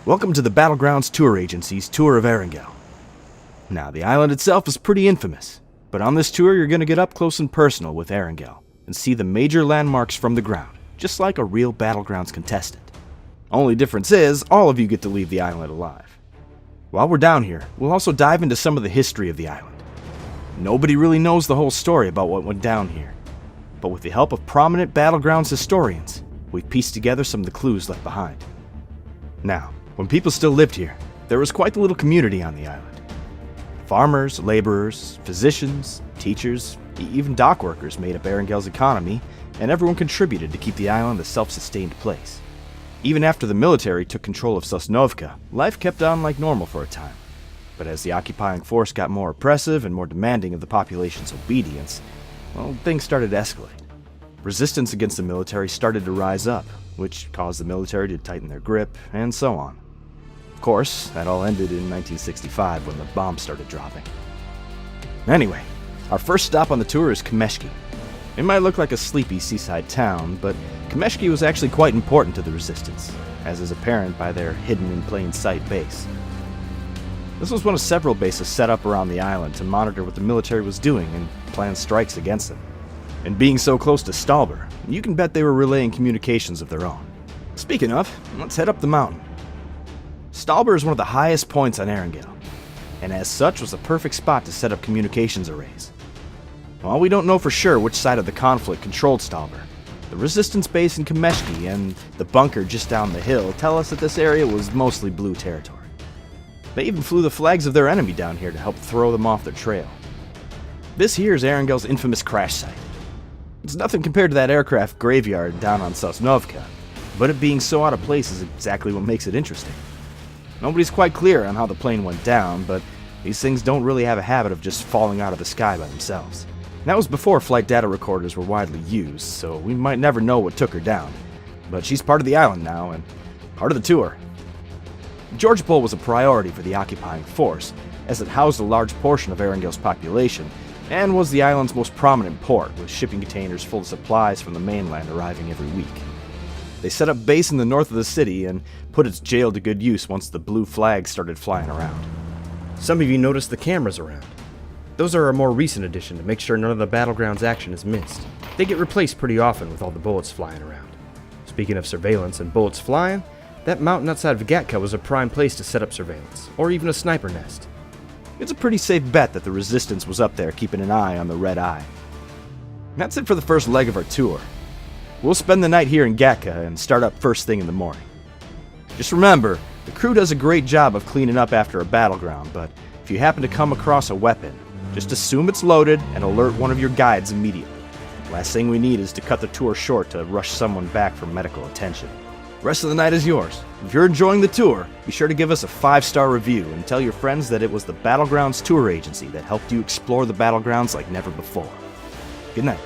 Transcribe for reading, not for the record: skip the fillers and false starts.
Welcome to the Battlegrounds Tour Agency's tour of Erangel. Now, the island itself is pretty infamous, but on this tour you're going to get up close and personal with Erangel and see the major landmarks from the ground, just like a real Battlegrounds contestant. Only difference is, all of you get to leave the island alive. While we're down here, we'll also dive into some of the history of the island. Nobody really knows the whole story about what went down here, but with the help of prominent Battlegrounds historians, we've pieced together some of the clues left behind. Now, when people still lived here, there was quite the little community on the island. Farmers, laborers, physicians, teachers, even dock workers made up Erangel's economy, and everyone contributed to keep the island a self-sustained place. Even after the military took control of Sosnovka, life kept on like normal for a time. But as the occupying force got more oppressive and more demanding of the population's obedience, well, things started to escalate. Resistance against the military started to rise up, which caused the military to tighten their grip, and so on. Of course, that all ended in 1965 when the bombs started dropping. Anyway, our first stop on the tour is Kameshki. It might look like a sleepy seaside town, but Kameshki was actually quite important to the resistance, as is apparent by their hidden-in-plain-sight base. This was one of several bases set up around the island to monitor what the military was doing and plan strikes against them. And being so close to Stalber, you can bet they were relaying communications of their own. Speaking of, let's head up the mountain. Stalber is one of the highest points on Erangel, and as such was a perfect spot to set up communications arrays. While we don't know for sure which side of the conflict controlled Stalber, the resistance base in Kameshki and the bunker just down the hill tell us that this area was mostly blue territory. They even flew the flags of their enemy down here to help throw them off their trail. This here is Erangel's infamous crash site. It's nothing compared to that aircraft graveyard down on Sosnovka, but it being so out of place is exactly what makes it interesting. Nobody's quite clear on how the plane went down, but these things don't really have a habit of just falling out of the sky by themselves. That was before flight data recorders were widely used, so we might never know what took her down. But she's part of the island now, and part of the tour. Georgopol was a priority for the occupying force, as it housed a large portion of Erangel's population, and was the island's most prominent port, with shipping containers full of supplies from the mainland arriving every week. They set up base in the north of the city and put its jail to good use once the blue flags started flying around. Some of you noticed the cameras around. Those are a more recent addition to make sure none of the Battlegrounds action is missed. They get replaced pretty often with all the bullets flying around. Speaking of surveillance and bullets flying, that mountain outside Vigatka was a prime place to set up surveillance, or even a sniper nest. It's a pretty safe bet that the resistance was up there keeping an eye on the Red Eye. That's it for the first leg of our tour. We'll spend the night here in Gatka and start up first thing in the morning. Just remember, the crew does a great job of cleaning up after a battleground, but if you happen to come across a weapon, just assume it's loaded and alert one of your guides immediately. Last thing we need is to cut the tour short to rush someone back for medical attention. Rest of the night is yours. If you're enjoying the tour, be sure to give us a 5-star review and tell your friends that it was the Battlegrounds Tour Agency that helped you explore the Battlegrounds like never before. Good night.